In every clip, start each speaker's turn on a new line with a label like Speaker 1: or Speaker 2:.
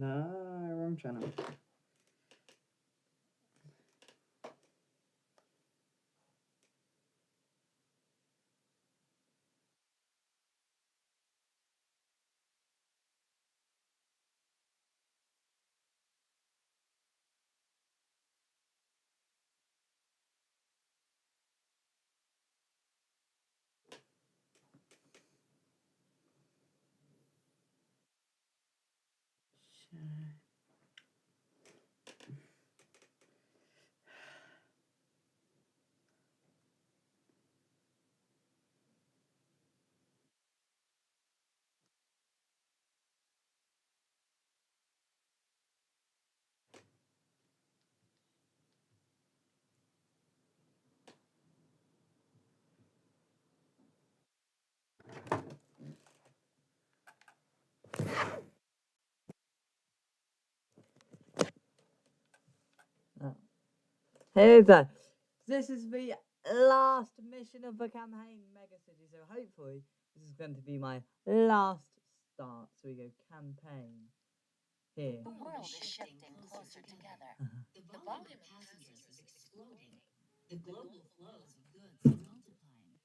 Speaker 1: No, wrong channel. Hey there. This is the last mission of the campaign, Mega City. So hopefully this is going to be my last start. So we go campaign here.
Speaker 2: The world is shifting closer together. The volume of passengers is exploding. The global flows of goods are multiplying.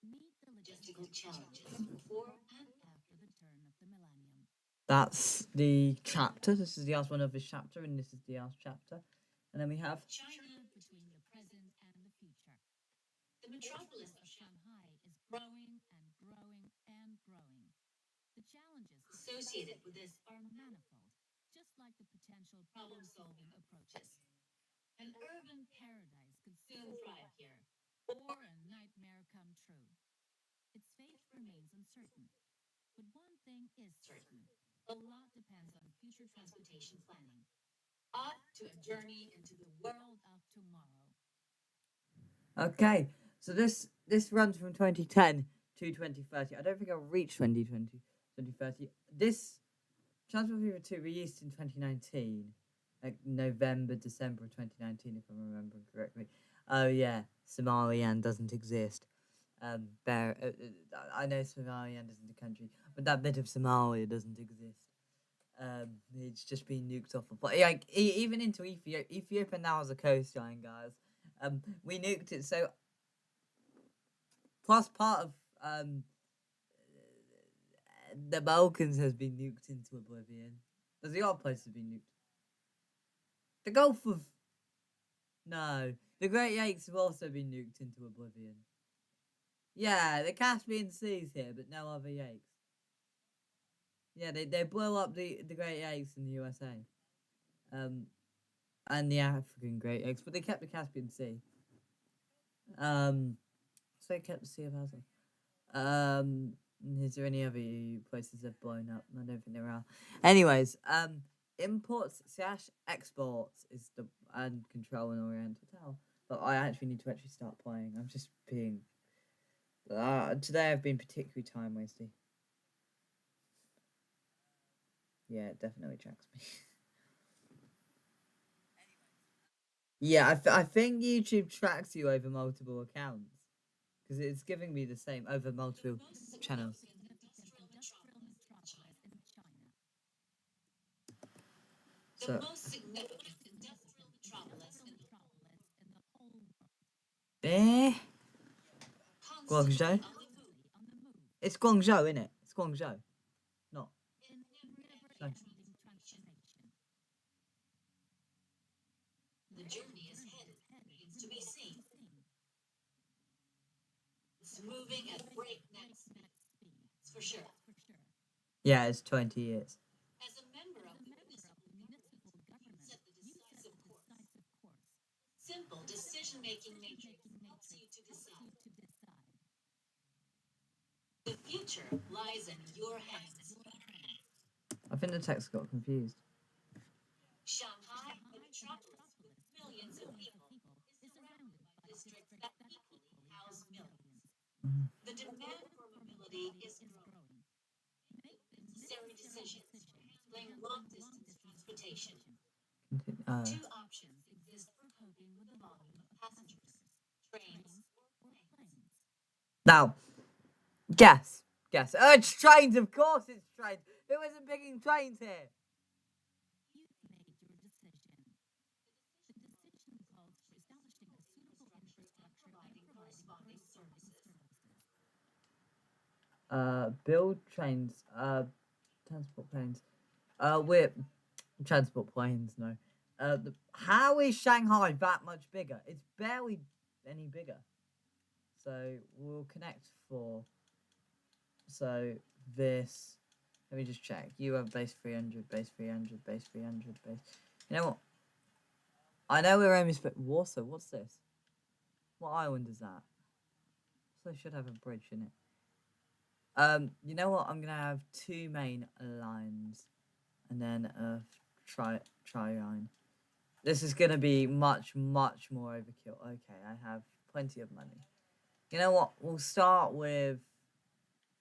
Speaker 2: Meet the logistical challenges before and after the turn of the millennium.
Speaker 1: That's the chapter. This is the last one of this chapter, and this is the last chapter. And then we have
Speaker 2: China between the present and the future. The metropolis of Shanghai is growing and growing and growing. The challenges associated with this are manifold, just like the potential problem-solving approaches. An urban paradise could soon thrive here, or a nightmare come true. Its fate remains uncertain. But one thing is certain. A lot depends on future transportation planning. Off to a journey into the world of tomorrow.
Speaker 1: okay. So this runs from 2010 to 2030. I don't think I'll reach 2030. This Transport Fever 2 released in 2019, like November, December of 2019, if I'm remembering correctly. Oh yeah, Somaliland doesn't exist. I know Somaliland isn't a country, but that bit of Somalia doesn't exist. It's just been nuked off of, like even into Ethiopia. Ethiopia now has a coastline, guys. We nuked it, so plus part of the Balkans has been nuked into oblivion. There's the other places have been nuked. The Gulf of No, the Great Lakes have also been nuked into oblivion. Yeah, the Caspian Sea's here, but no other lakes. Yeah, they blow up the Great Lakes in the USA, and the African Great Lakes, but they kept the Caspian Sea. So they kept the Sea of Azov. Is there any other places that have blown up? I don't think there are. Anyways, imports slash exports is the and control and Oriental Tower. But I actually need to actually start playing. I'm just being. Today I've been particularly time wasting. Yeah, it definitely tracks me. Yeah, I think YouTube tracks you over multiple accounts because it's giving me the same over multiple channels. So,
Speaker 2: The most significant industrial metropolis in the whole world.
Speaker 1: eh?
Speaker 2: Constantly
Speaker 1: Guangzhou?
Speaker 2: on the move.
Speaker 1: It's Guangzhou, isn't it? It's Guangzhou. Not.
Speaker 2: In never-ending transformation. The journey is headed remains to be seen. It's moving at breakneck speed, that's for sure.
Speaker 1: Yeah, it's 20 years.
Speaker 2: As a member of the municipal government, you set the decisive course. Simple decision-making matrix helps you to decide. The future lies in your hands.
Speaker 1: I think the text got confused.
Speaker 2: Shanghai, the metropolis with millions of people, is surrounded by districts that equally house millions. The demand for mobility is growing. Make necessary decisions for handling long-distance transportation. Two options exist for coping with the volume of passengers: trains or planes.
Speaker 1: Now, guess. Oh, it's trains, of course it's trains. Who isn't picking trains here? Build trains. Transport planes. We're transport planes. No. How is Shanghai that much bigger? It's barely any bigger. So we'll connect 4. So this. Let me just check. You have base 300, base 300, base 300, base. You know what? I know we're almost. Warsaw. What's this? What island is that? So I should have a bridge in it. You know what? I'm gonna have 2 main lines, and then a tri line. This is gonna be much more overkill. Okay, I have plenty of money. You know what? We'll start with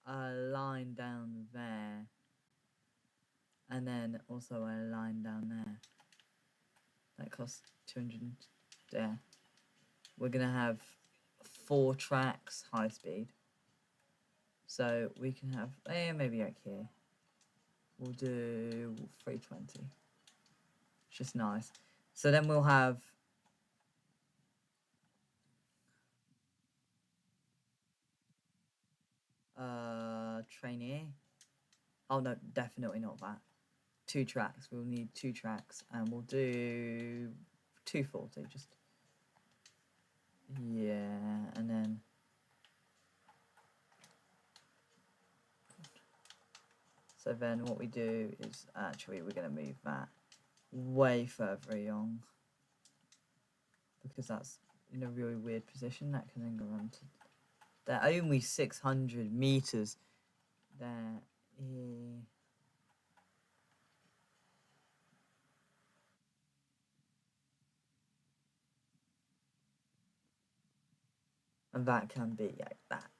Speaker 1: a line down there, and then also a line down there. That costs 200 there. We're gonna have 4 tracks, high speed. So we can have, maybe like here. We'll do 320. It's just nice. So then we'll have trainee. Oh no, definitely not that. 2 tracks. We'll need 2 tracks, and we'll do 240. Just yeah, and then so then what we do is actually we're gonna move that way further along because that's in a really weird position. That can then go on to. They're only 600 meters. There. And that can be like that.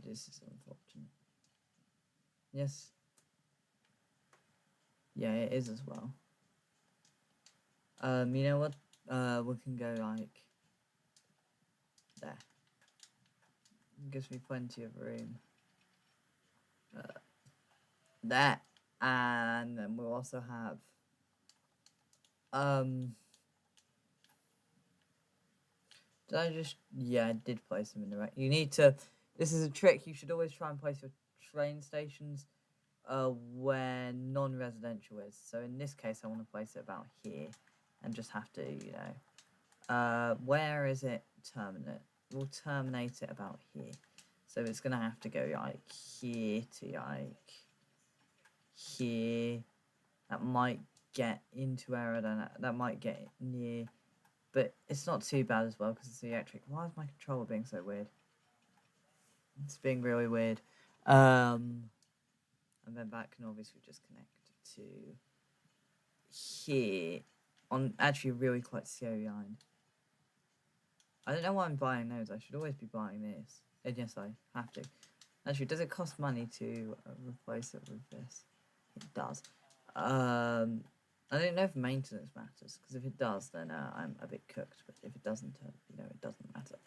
Speaker 1: This is unfortunate. Yes. Yeah, it is as well. You know what? We can go like there. Gives me plenty of room. There. And then we'll also have did I just yeah, I did place them in the right. You need to this is a trick, you should always try and place your train stations where non-residential is. So in this case I want to place it about here and just have to, you know. Where is it terminate? We'll terminate it about here. So it's gonna have to go like here to like here. That might get into error, then that might get near, but it's not too bad as well because it's electric. Why is my controller being so weird? It's being really weird. And then that can obviously just connect to here on actually really quite slow line. I don't know why I'm buying those. I should always be buying this. And yes, I have to. Actually, does it cost money to replace it with this? It does. I don't know if maintenance matters, because if it does, then I'm a bit cooked. But if it doesn't, you know, it doesn't matter.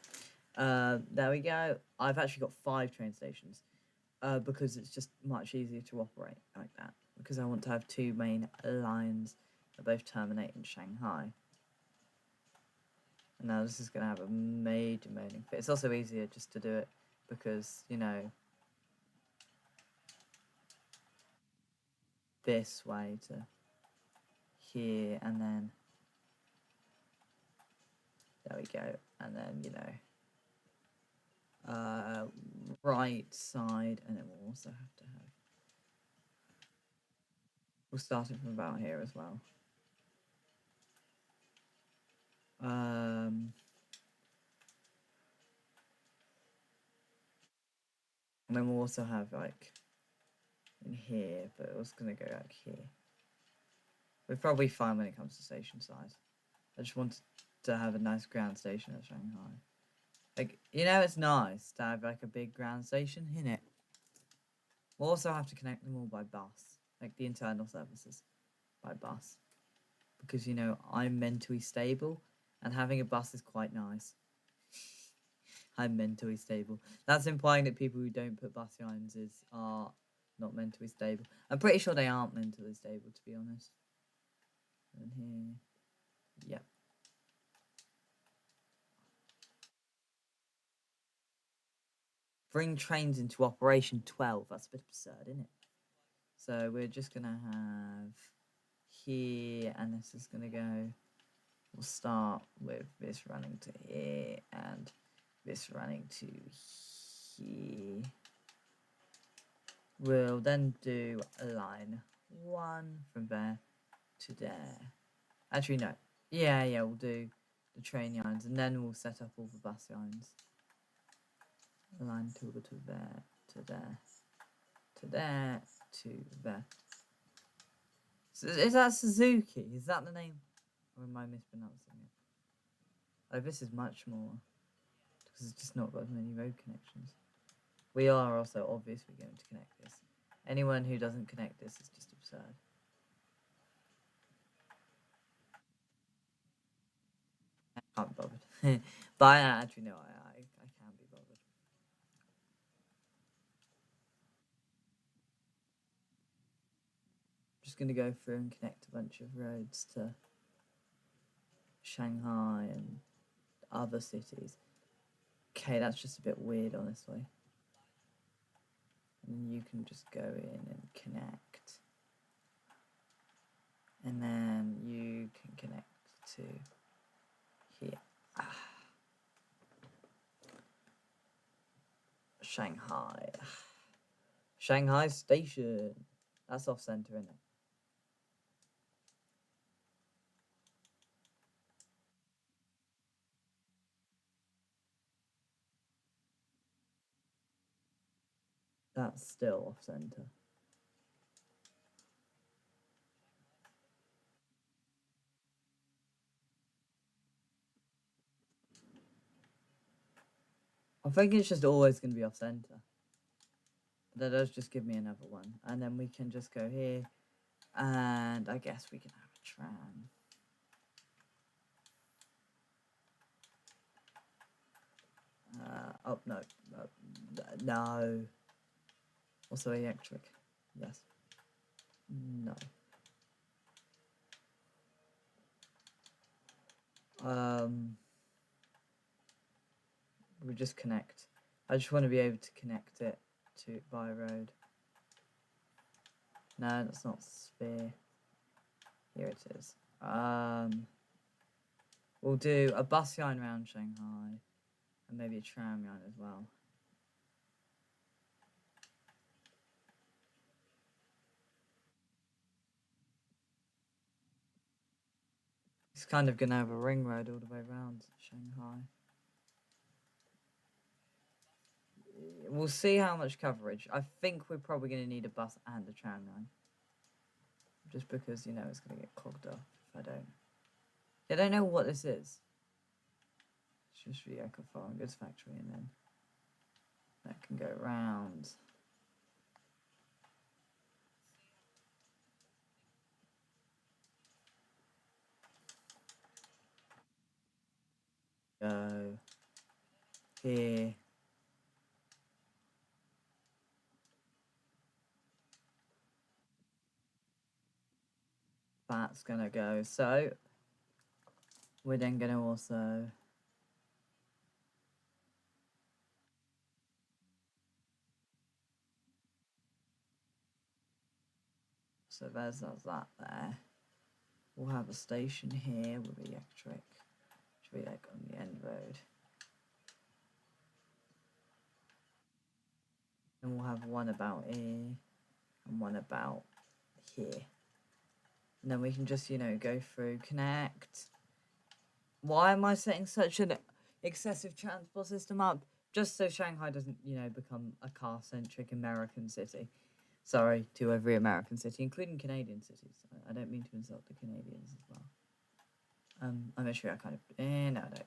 Speaker 1: There we go. I've actually got 5 train stations, because it's just much easier to operate like that. Because I want to have 2 main lines that both terminate in Shanghai. And now this is going to have a major moaning fit. It's also easier just to do it because, you know, this way to here, and then there we go, and then, you know, right side, and then we'll also have to have, we'll start it from about here as well. And then we'll also have like in here, but it was gonna go like here. We're probably fine when it comes to station size. I just wanted to have a nice ground station at Shanghai. Like, you know, it's nice to have like a big ground station in it. We'll also have to connect them all by bus, like the internal services by bus. Because, you know, I'm mentally stable and having a bus is quite nice. I'm mentally stable. That's implying that people who don't put bus lines are not mentally stable. I'm pretty sure they aren't mentally stable, to be honest. And here, yep. bring trains into operation 12. That's a bit absurd, isn't it? So we're just gonna have here, and this is gonna go. We'll start with this running to here and this running to here. We'll then do a line 1 from there to there. Actually, no. Yeah, we'll do the train lines, and then we'll set up all the bus lines. Line 2 will go to there, to there, to there, to there. So is that Suzuki? Is that the name? Or am I mispronouncing it? Oh, this is much more. Because it's just not got as many road connections. We are also obviously going to connect this. Anyone who doesn't connect this is just absurd. I can't be bothered. But actually, no, I can be bothered. I'm just going to go through and connect a bunch of roads to Shanghai and other cities. Okay, that's just a bit weird, honestly. And you can just go in and connect. And then you can connect to here. Shanghai. Shanghai Station. That's off center, isn't it? That's still off center. I think it's just always going to be off center. That does just give me another one. And then we can just go here. And I guess we can have a tram. Oh, no. No. Also electric. Yes. No. We just connect. I just want to be able to connect it to by road. No, that's not sphere. Here it is. We'll do a bus line around Shanghai and maybe a tram line as well. It's kind of gonna have a ring road all the way around Shanghai. We'll see how much coverage. I think we're probably gonna need a bus and a tram line. Just because, you know, it's gonna get clogged up if I don't. I don't know what this is. It's just the Eco Foreign Goods Factory, and then that can go around. Go here. That's gonna go. So we're then gonna also so there's that there. We'll have a station here with electric. Should be like on the end road. And we'll have one about here and one about here. And then we can just, you know, go through, connect. Why am I setting such an excessive transport system up? Just so Shanghai doesn't, you know, become a car-centric American city. Sorry to every American city, including Canadian cities. I don't mean to insult the Canadians as well. I'm sure I kind of... no, I don't.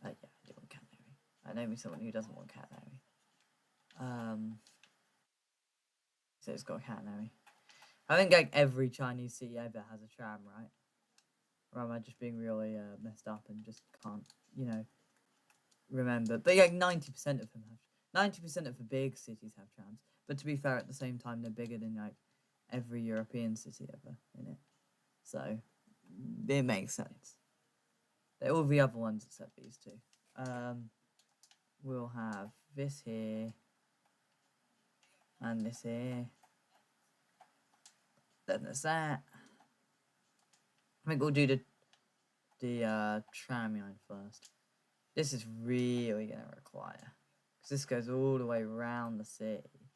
Speaker 1: Yeah, I do want Cat Larry. I know me someone who doesn't want Cat Larry. So it's got Cat Larry. I think like every Chinese city ever has a tram, right? Or am I just being really messed up and just can't, you know, remember? But like 90% of them have. 90% of the big cities have trams. But to be fair, at the same time, they're bigger than like every European city ever in it. So it makes sense. They're all the other ones except these two. We'll have this here. And this here. Then there's that. I think we'll do the tram line first. This is really going to require, because this goes all the way around the city.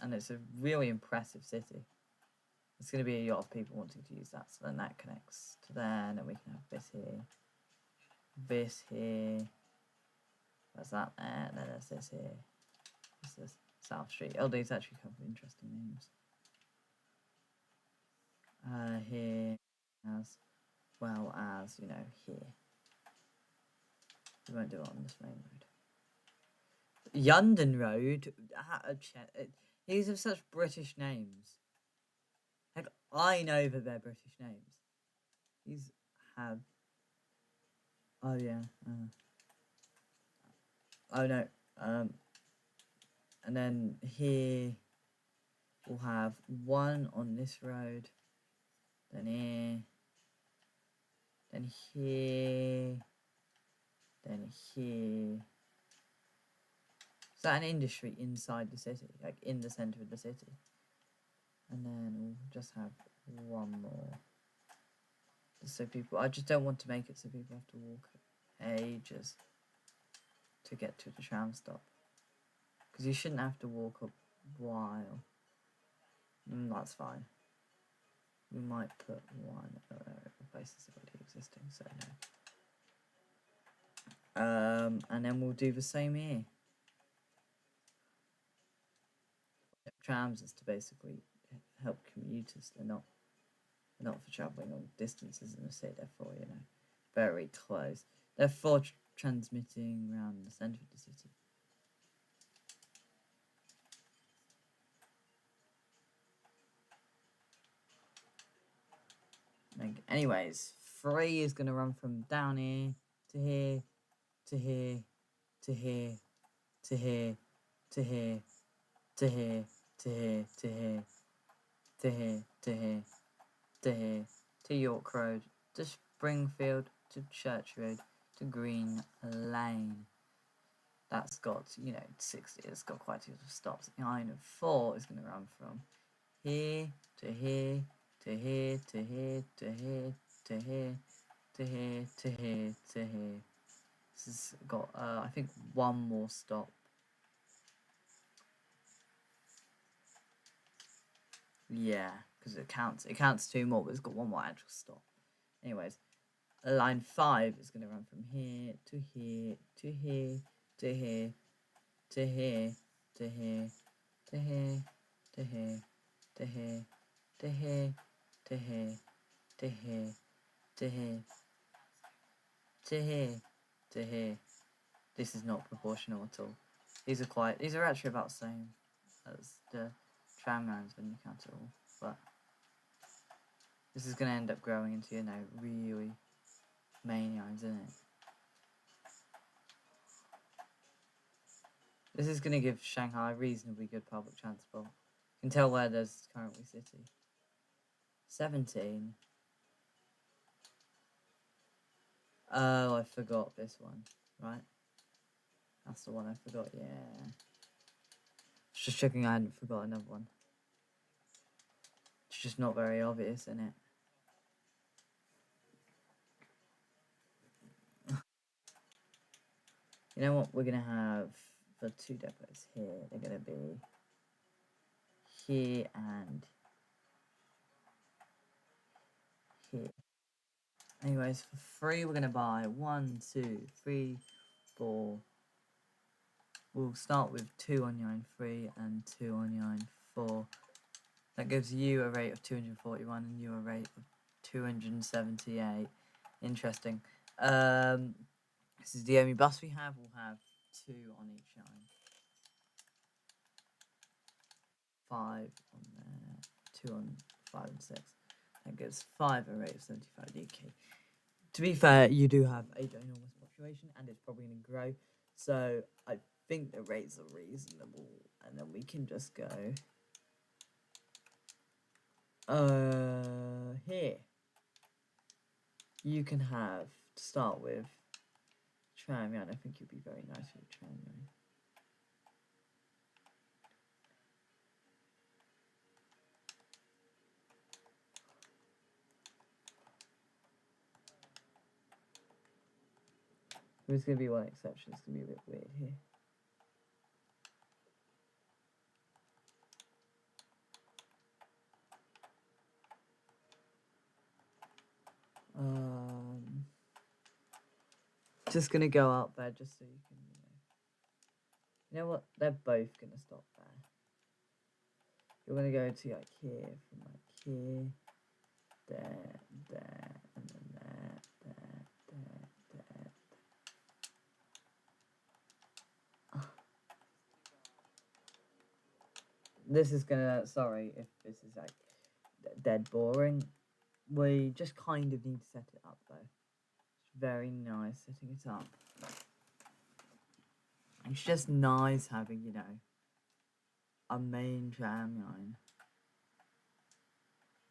Speaker 1: And it's a really impressive city. There's going to be a lot of people wanting to use that. So then that connects to there, and then we can have this here. This here. There's that there, and then there's this here. This is South Street. Oh, these actually come with interesting names. Here, as well as, you know, here. We won't do it on this main road. London Road? These are such British names. Like, I know that they're British names. These have... Oh, yeah. Oh, no. And then here we'll have one on this road. Then here. Then here. Then here. Is that an industry inside the city? Like, in the centre of the city? And then we'll just have one more. Just so people... I just don't want to make it so people have to walk ages to get to the tram stop. Because you shouldn't have to walk a while. That's fine. We might put one places already existing, so no. And then we'll do the same here. Trams is to basically help commuters. They're not for travelling long distances in the city. Therefore, you know, very close. They're for transmitting around the centre of the city. Anyways, 3 is going to run from down here to here to here to here to here to here to here to here to here to here to here to here to York Road to Springfield to Church Road to Green Lane. That's got, you know, 60. It's got quite a few stops. Line of 4 is going to run from here to here to here to here to here to here to here to here to here. This has got I think one more stop. Yeah, because it counts 2 more, but it's got one more actual stop. Anyways, line 5 is going to run from here to here to here to here to here to here to here to here to here to here to here to here to here to here to here. This is not proportional at all. These are actually about the same as the tram lines when you count it all, but this is going to end up growing into, you know, really main lines, isn't it? This is going to give Shanghai reasonably good public transport. You can tell where there's currently city. 17. Oh, I forgot this one, right? That's the one I forgot, yeah. Just checking I hadn't forgot another one. It's just not very obvious, isn't it? You know what we're going to have for 2 depots here? They're going to be here and here. Anyways, for 3 we're going to buy 1, 2, 3, 4. We'll start with 2 on line 3 and 2 on line 4. That gives you a rate of 241 and you a rate of 278. Interesting. This is the only bus we have. We'll have 2 on each line. 5 on there. 2 on 5 and 6. That gives 5 a rate of 75 DK. To be fair, you do have a ginormous population and it's probably going to grow. So I think the rates are reasonable. And then we can just go here. You can have, to start with, tram. Yeah, I think you'd be very nice with a tram. There's going to be one exception. It's going to be a bit weird here. Just going to go out there just so you can, you know what? They're both going to stop there. You're going to go to like here, from like here, there, and then there. This is gonna, sorry if this is like dead boring. We just kind of need to set it up though. It's very nice setting it up. It's just nice having, a main tram line.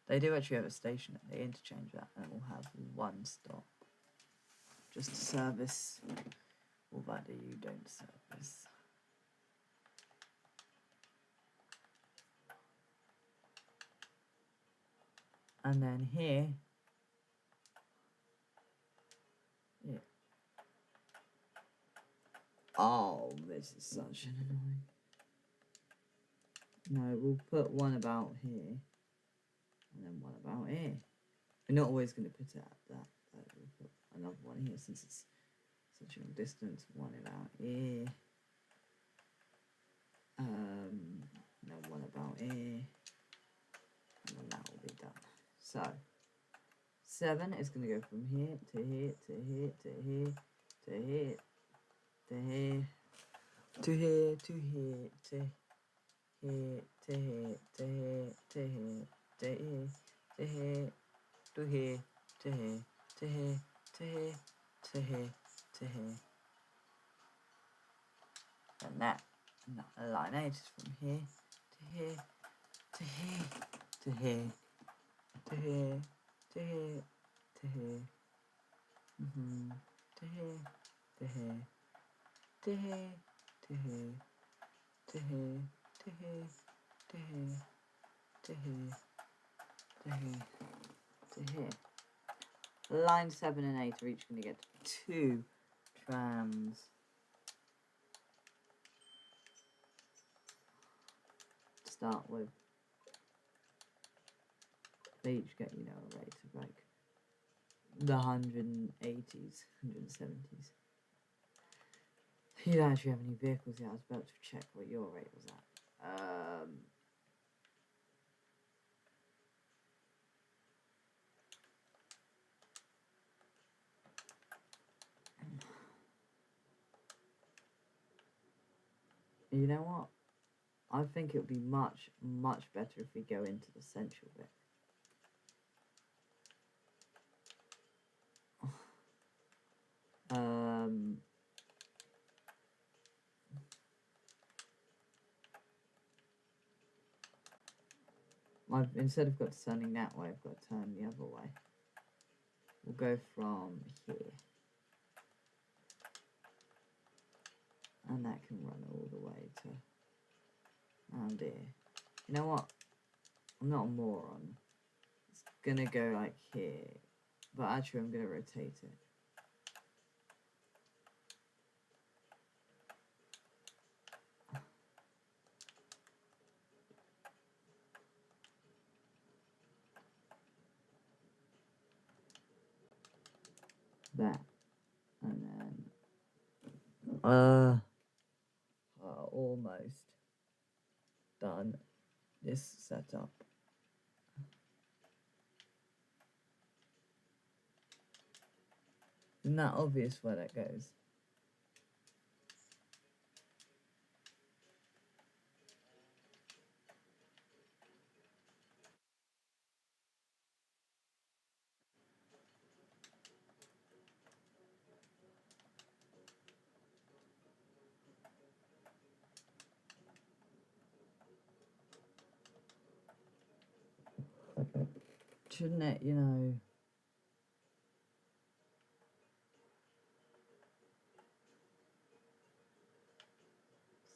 Speaker 1: They do actually have a station, they interchange that, and it will have one stop. Just to service all that you don't service. And then here, yeah. Oh, this is such an annoying. No, we'll put one about here, and then one about here. We're not always going to put it at that. We'll put another one here since it's such a long distance. One about here. No, one about here. And then that will be done. So, 7 is going to go from here to here to here to here to here to here to here to here to here to here to here to here to here to here to here to here to here to here to here to here. And that line 8 is from here to here to here to here to here to here to here to here to here to here to here to here to here to here to here to here to here. Line 7 and 8 are each going to get 2 trams. To start with. They each get, a rate of like the 180s, 170s. You don't actually have any vehicles yet. I was about to check what your rate was at. You know what? I think it would be much, much better if we go into the central bit. Instead of turning that way, I've got to turn the other way. We'll go from here. And that can run all the way to around here. You know what? I'm not a moron. It's gonna go like here. But actually I'm gonna rotate it. That. And then almost done this setup. Isn't that obvious where that goes? Shouldn't it,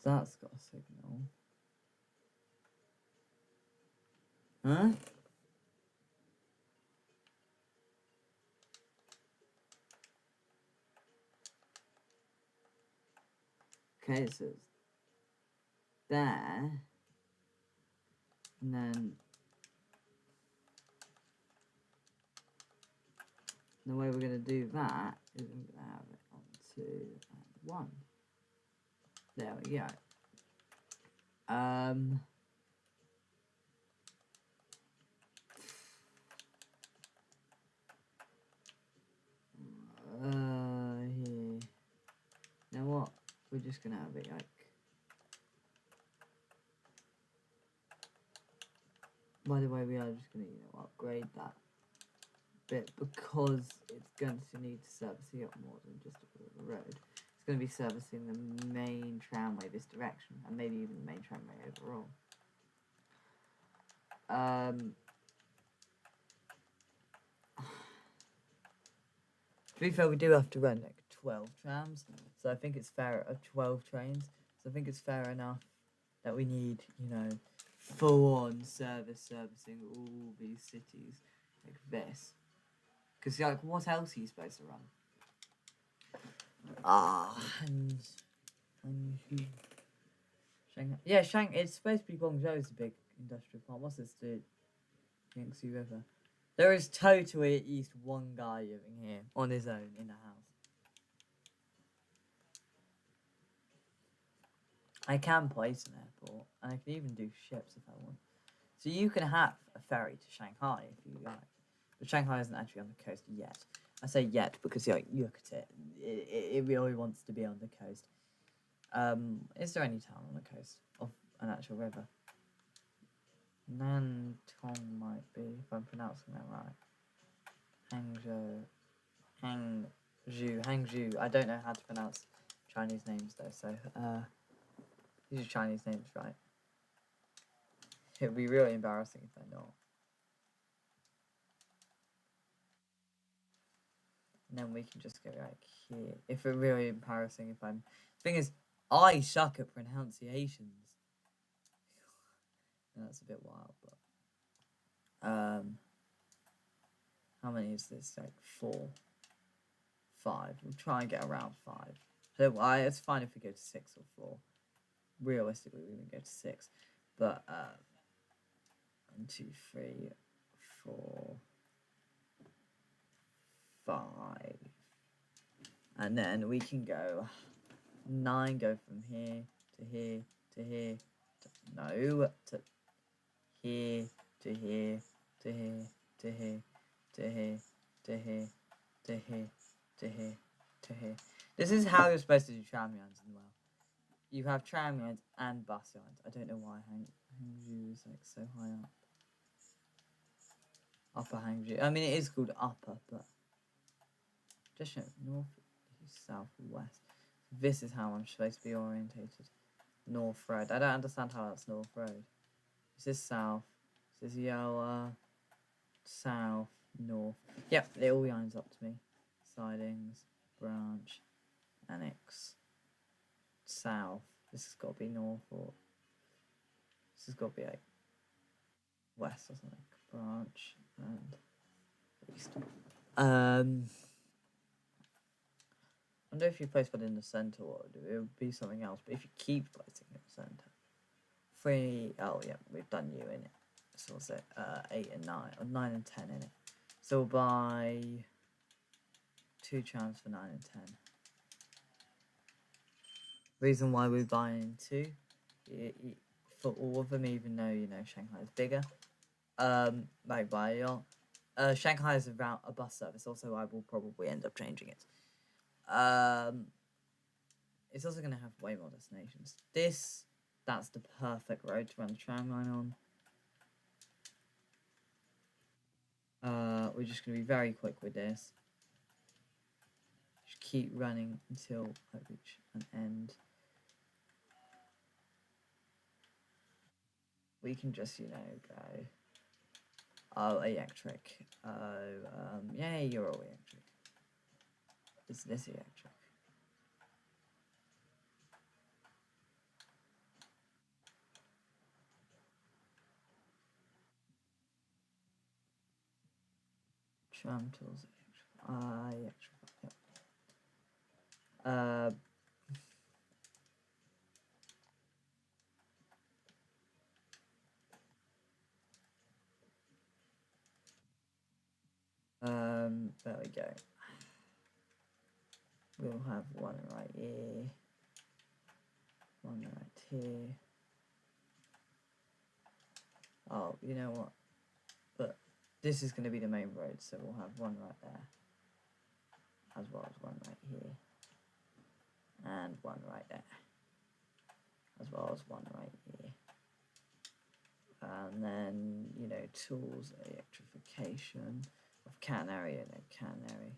Speaker 1: That's got a signal. Huh? Okay, so it's there. And then the way we're going to do that is I'm going to have it on 2 and 1. There we go. Here. Now what? We're just going to have it like... By the way, we are just going to, upgrade that bit because it's going to need to service it up more than just a road. It's going to be servicing the main tramway this direction, and maybe even the main tramway overall. To be fair, we do have to run like 12 trams, so I think it's fair, 12 trains, so I think it's fair enough that we need, full-on servicing all these cities like this. Because, like, what else are you supposed to run? Shanghai. Yeah, it's supposed to be Guangzhou's a big industrial park. What's this, the Yangtze River? There is totally at least one guy living here on his own in a house. I can place an airport, and I can even do ships if I want. So you can have a ferry to Shanghai if you like. But Shanghai isn't actually on the coast yet. I say yet because you look at it. It really wants to be on the coast. Is there any town on the coast of an actual river? Nantong might be, if I'm pronouncing that right. Hangzhou. I don't know how to pronounce Chinese names though, so these are Chinese names, right? It would be really embarrassing if they're not. And then we can just go like here. If it's really embarrassing if I'm... Thing is, I suck at pronunciations. And that's a bit wild, but... How many is this? Like 4. 5. We'll try and get around 5. So it's fine if we go to 6 or 4. Realistically, we can go to 6. But, 1, 2, 3, 4, 5. And then we can go 9, go from here to here to here. To here to here to here to here to here to here to here to here to here. This is how you're supposed to do tram lines as well. You have tram lines and bus lines. I don't know why Hangzhou is like so high up. Upper Hangzhou. I mean, it is called upper, but just show north, east, south, west. This is how I'm supposed to be orientated. North Road. I don't understand how that's North Road. This is south. This is yellow. South. North. Yep, it all lines up to me. Sidings. Branch. Annex. South. This has got to be north, or this has got to be like west or something. Branch and east. I wonder if you place one in the center, or it would be something else. But if you keep placing it in the center, 3. Oh yeah, we've done you in it. So what's it? 8 and 9, or 9 and 10 in it. So we'll buy 2 trams for 9 and 10. Reason why we're buying 2 for all of them, even though Shanghai is bigger. Like by a lot. Shanghai is about a bus service. Also, I will probably end up changing it. It's also going to have way more destinations. That's the perfect road to run the tram line on. We're just going to be very quick with this. Just keep running until I reach an end. We can just, go. Oh, electric. Yeah, you're all electric. Is this electric? Tram tools, electric. Yep. There we go. We'll have one right here, one right here. Oh, you know what? But this is going to be the main road, so we'll have one right there, as well as one right here, and one right there, as well as one right here. And then, you know, tools, electrification of cannery, and a cannery.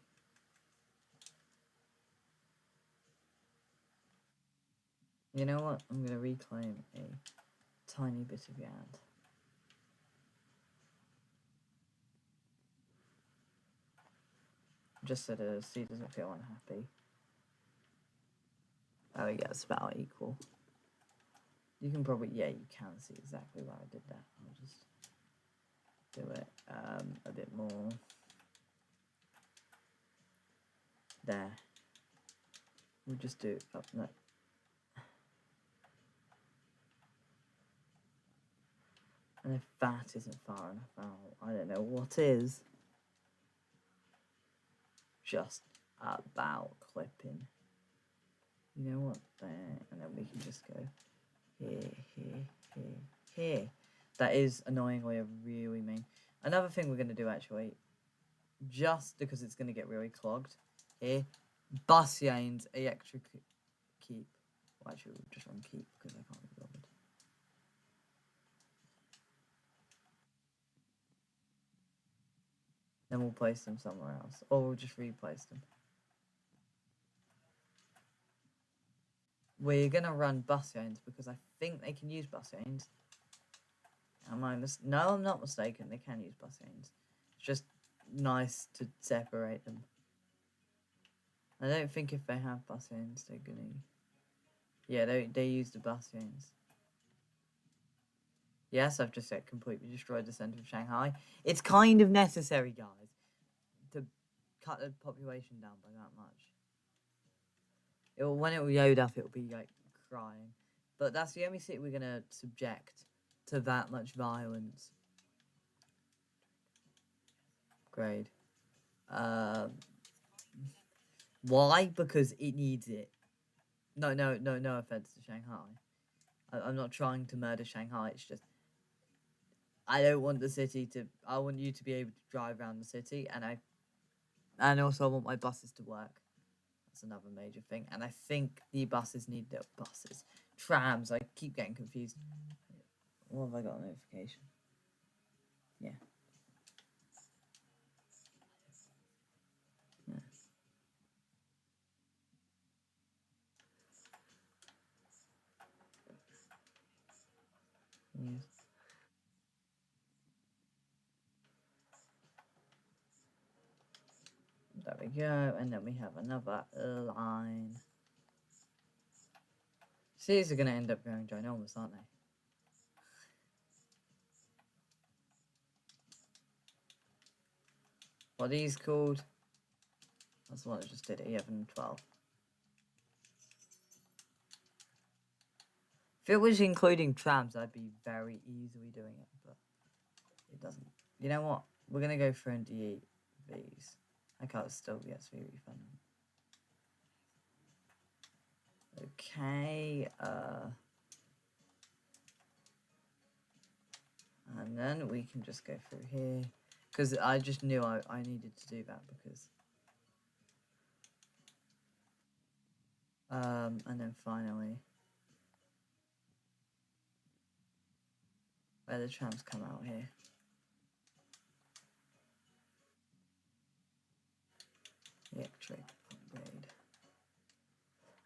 Speaker 1: You know what? I'm going to reclaim a tiny bit of land. Just so the sea doesn't feel unhappy. Oh, we get about equal. You can probably, yeah, you can see exactly why I did that. I'll just do it a bit more there. We'll just do up no. And if that isn't far enough out, I don't know what is. Just about clipping. You know what? There, and then we can just go here. That is annoyingly a really mean. Another thing we're going to do actually, just because it's going to get really clogged here, bus lanes, electric keep. Well, actually, we'll just run keep because I can't be bothered. Then we'll place them somewhere else, or we'll just replace them. We're going to run bus lanes because I think they can use bus lanes. No, I'm not mistaken. They can use bus lanes. It's just nice to separate them. I don't think if they have bus lanes, they're gonna. Yeah, they use the bus lanes. Yes, I've just completely destroyed the center of Shanghai. It's kind of necessary, guys, to cut the population down by that much. When it will load up, it'll be like crying. But that's the only city we're gonna subject to that much violence. Grade. Why? Because it needs it. No offense to Shanghai. I'm not trying to murder Shanghai. It's just I don't want the city to. I want you to be able to drive around the city, and also I want my buses to work. That's another major thing. And I think the buses need the buses, trams. I keep getting confused. What have I got a notification? Yeah. Yes. There we go, and then we have another line. Cities are going to end up going ginormous, aren't they? What are these called? That's the one I just did, 11 and 12. If it was including trams, I'd be very easily doing it, but it doesn't. You know what? We're going to go for NDVs. I can't still get free refund. Okay, and then we can just go through here, because I just knew I needed to do that, because and then finally, where the trams come out here. Electric upgrade.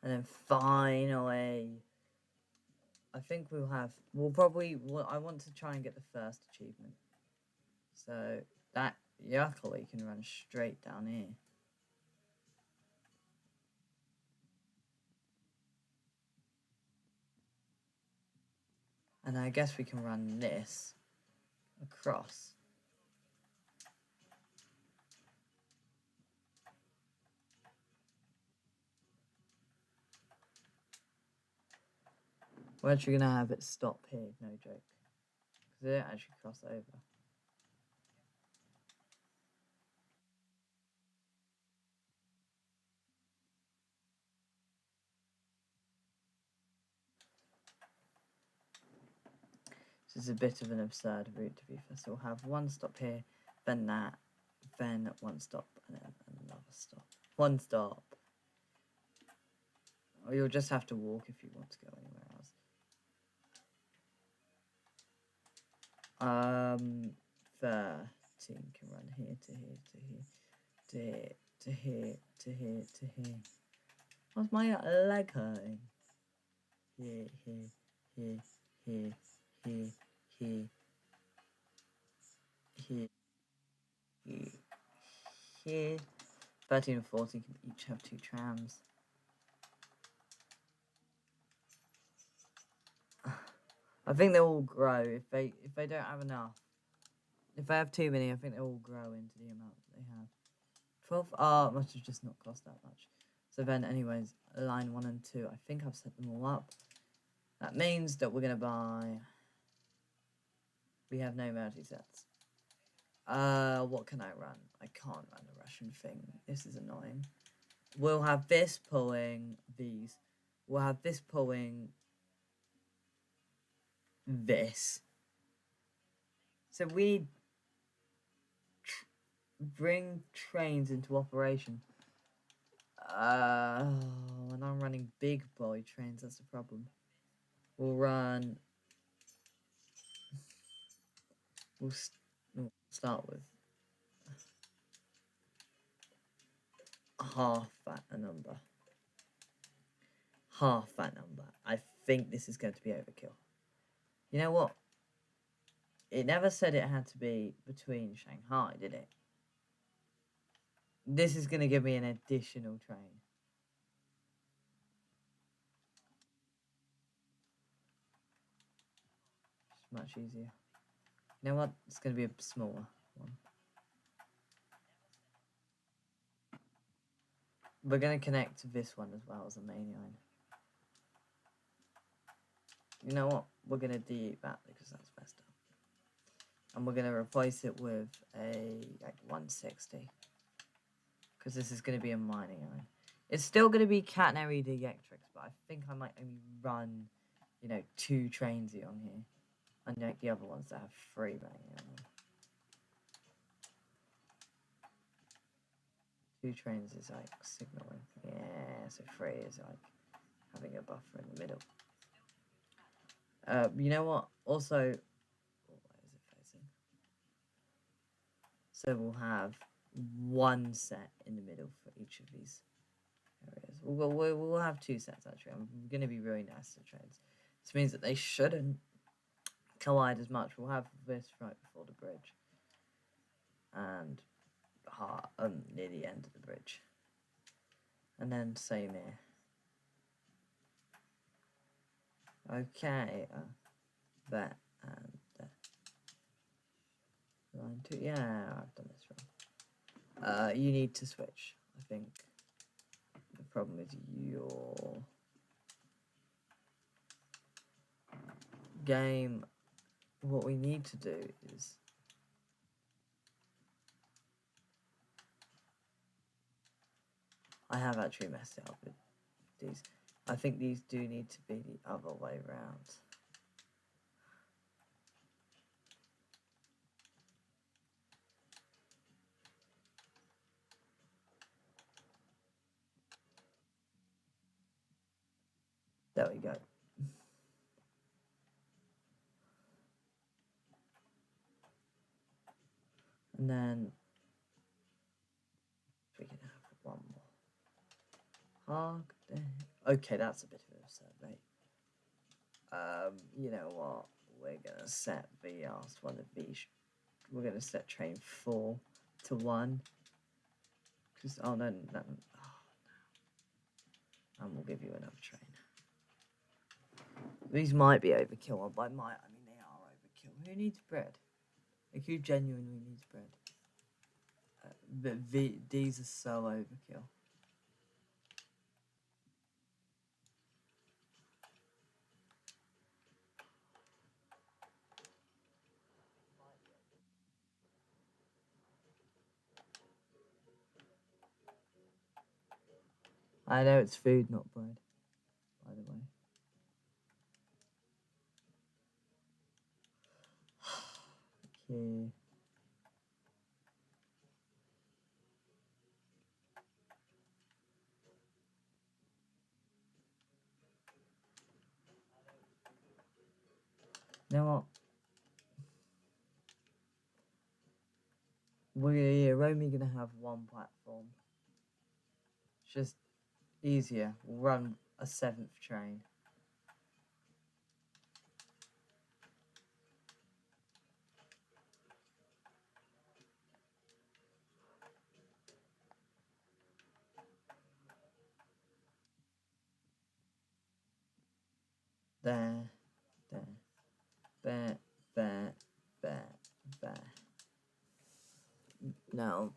Speaker 1: And then finally, I think we'll probably, I want to try and get the first achievement. So that luckily can run straight down here. And I guess we can run this across. We're actually going to have it stop here, no joke. Because they don't actually cross over. This is a bit of an absurd route, to be fair. So we'll have one stop here, then that, then one stop, and then another stop. One stop. Or you'll just have to walk if you want to go anywhere else. 13 can run here to here to here to here to here to here to here. What's my leg hurting? Here, here, here, here, here, here, here, here, here. 13 and 14 can each have 2 trams. I think they'll all grow if they don't have enough. If they have too many, I think they'll all grow into the amount that they have. 12. Oh, it must have just not cost that much. So then, anyways, line 1 and 2. I think I've set them all up. That means that we're gonna buy. We have no multi sets. What can I run? I can't run a Russian thing. This is annoying. We'll have this pulling these. We'll have this pulling this. So we bring trains into operation. And I'm running big boy trains, that's the problem. We'll run... We'll start with half that number. Half that number. I think this is going to be overkill. You know what? It never said it had to be between Shanghai, did it? This is going to give me an additional train. It's much easier. You know what? It's going to be a smaller one. We're going to connect this one as well as a main line. You know what? We're going to delete that because that's messed up. And we're going to replace it with a like 160. Because this is going to be a mining line. It's still going to be catenary electrics, but I think I might only run, 2 trains on here. Unlike the other ones that have 3 running on them. 2 trains is like signaling. Yeah, so 3 is like having a buffer in the middle. You know what? Also, where is it facing? So we'll have 1 set in the middle for each of these areas. We'll have 2 sets actually. I'm going to be really nice to trains. This means that they shouldn't collide as much. We'll have this right before the bridge. And near the end of the bridge. And then same here. Okay, that and that. Line 2, yeah, I've done this wrong. You need to switch, I think. The problem is your game. What we need to do is I have actually messed it up with these. I think these do need to be the other way around. There we go. And then we can have one more. Okay, that's a bit of a survey. You know what? We're gonna set the last one of these. We're gonna set train 4 to 1. Cause oh no, no. And we'll give you another train. These might be overkill, by might I mean they are overkill. Who needs bread? Like who genuinely needs bread? But these are so overkill. I know it's food, not bread, by the way. here. You know what? We're only gonna have one platform. It's just easier. We'll run a 7th train. There, there, there. Now,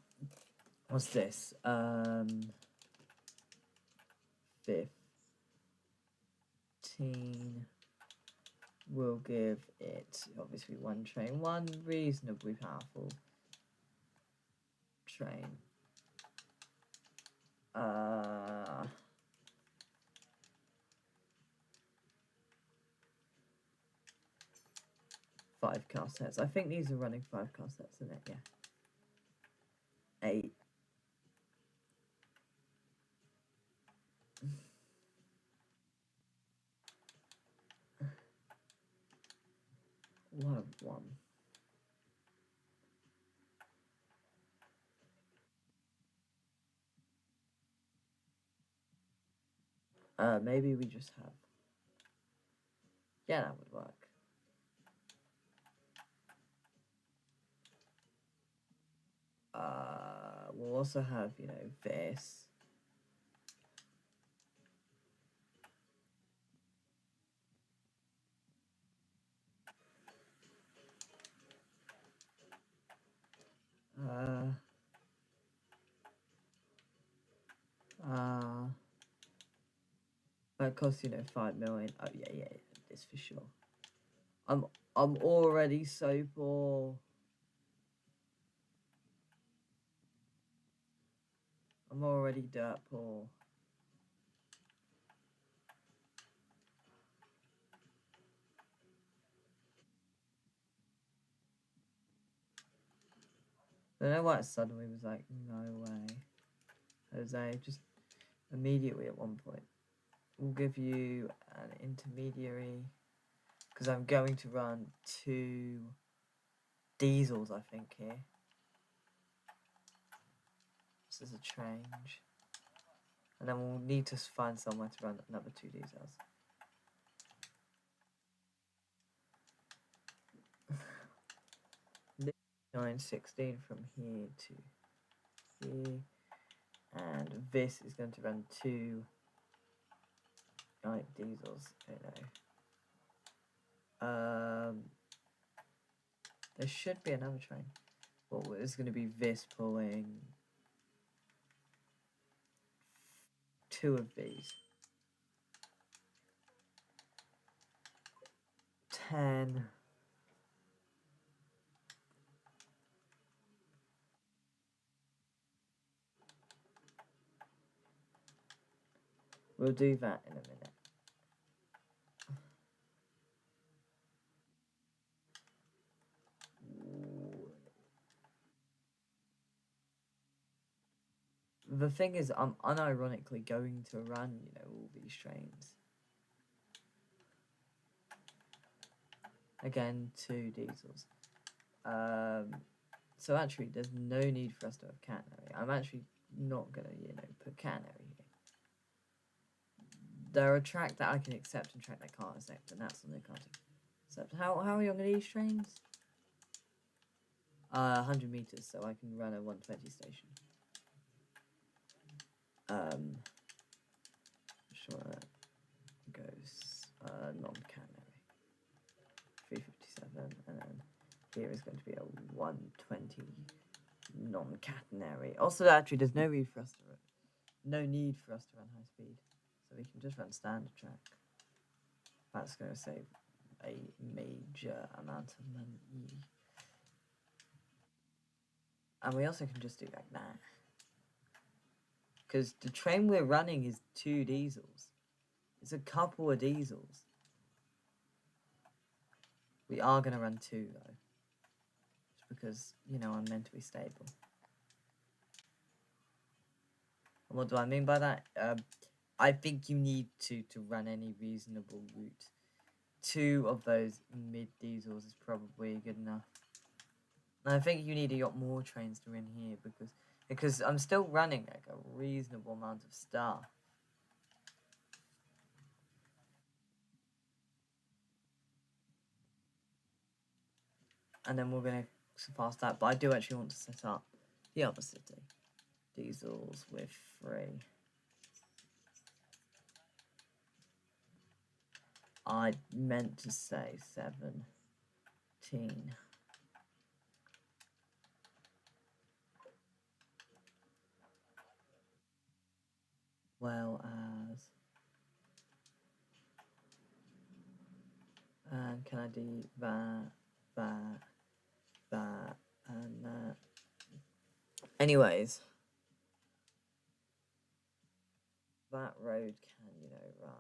Speaker 1: what's this? 15. We'll give it obviously one train, one reasonably powerful train. 5 car sets. I think these are running 5 car sets, isn't it? Yeah. 8. We'll have 1. Maybe we just have. Yeah, that would work. We'll also have, you know, this. That costs, you know, 5 million. Oh yeah, this for sure. I'm already so poor. I'm already dirt poor. I don't know why it suddenly was like, no way. Jose, just immediately at one point. We'll give you an intermediary. Because I'm going to run 2 diesels, I think, here. This is a change. And then we'll need to find somewhere to run another 2 diesels. This 916 from here to here. And this is going to run 2 diesels. There should be another train. Well, it's going to be this pulling 2 of these. 10. We'll do that in a minute. The thing is, I'm unironically going to run, you know, all these trains. Again, 2 diesels. So actually, there's no need for us to have catenary. I'm actually not gonna, you know, put catenary here. There are a track that I can accept and track that I can't accept, and that's on the can't accept. How are you on these trains? 100 meters, so I can run a 120 station. Sure that goes non-catenary. 357, and then here is going to be a 120 non-catenary. Also, actually, there's no need for us to run high speed, so we can just run standard track. That's going to save a major amount of money. And we also can just do like that. Because the train we're running is 2 diesels. It's a couple of diesels. We are going to run 2, though. because, you know, I'm mentally stable. And what do I mean by that? I think you need to run any reasonable route. 2 of those mid-diesels is probably good enough. And I think you need a lot more trains to run here because I'm still running like a reasonable amount of stuff. And then we're going to surpass that. But I do actually want to set up the other city. Diesels with 3. I meant to say 17. Well as... And can I do that, and that? Anyways. That road can, you know, run.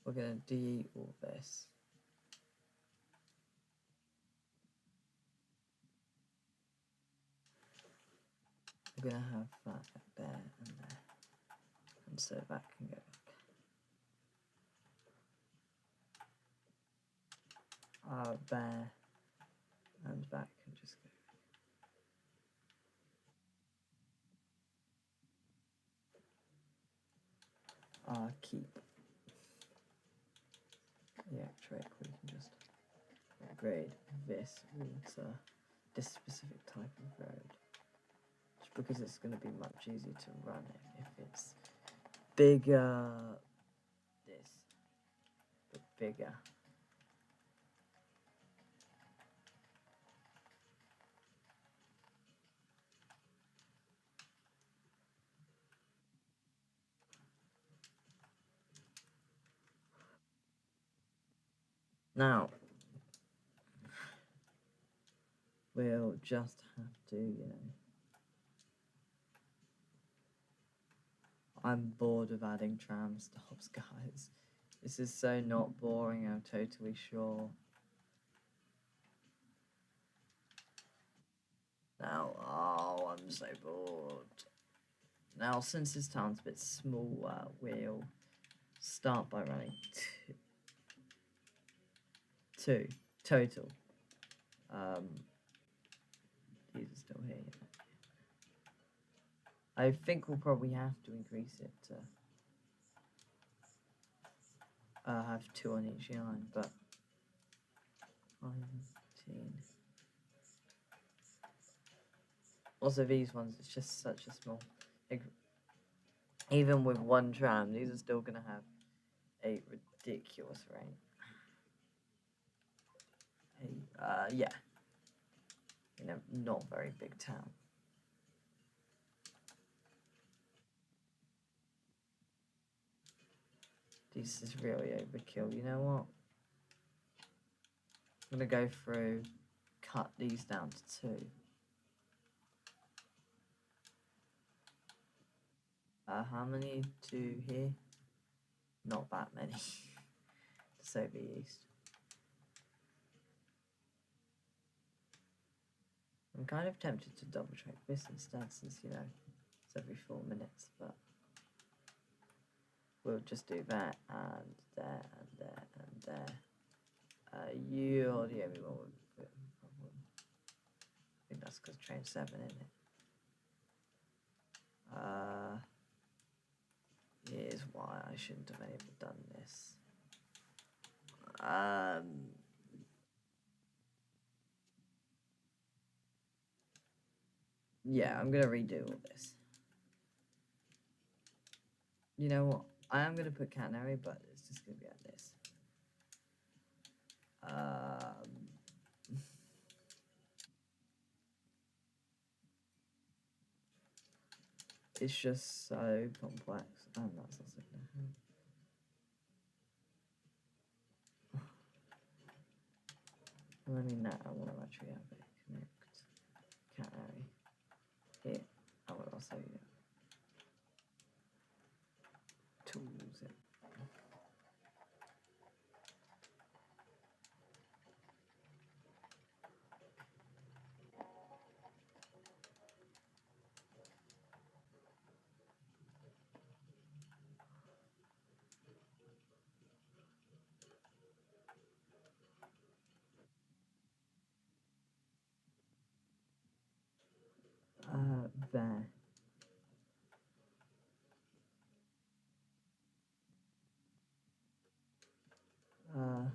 Speaker 1: We're going to do all this. We're going to have that there and there. And so that can go back. There. And that can just go. Keep. Electric, we can just upgrade this water, this specific type of road. Just because it's going to be much easier to run it if it's bigger, this, but bigger. Now, we'll just have to, you know, I'm bored of adding tram stops, guys. This is so not boring, I'm totally sure. Now, oh, I'm so bored. Now, since this town's a bit smaller, we'll start by running two total. These are still here. I think we'll probably have to increase it to have 2 on each line, but 19. Also, these ones, it's just such a small. Even with 1 tram, these are still gonna have a ridiculous range. Yeah. You know, not very big town. This is really overkill. You know what? I'm gonna go through, cut these down to 2. How many to here? Not that many. To say the least. I'm kind of tempted to double check this instead, since, you know, it's every 4 minutes, but we'll just do that, and there, and there, and there. You're the only one with a problem. I think that's because train 7 in it. Here's why I shouldn't have ever done this. Yeah, I'm gonna redo all this. You know what? I am gonna put catenary, but it's just gonna be like this. It's just so complex, and that's also gonna happen. I mean, now I want to actually have it connect catenary here. I will also, yeah, to there. Um,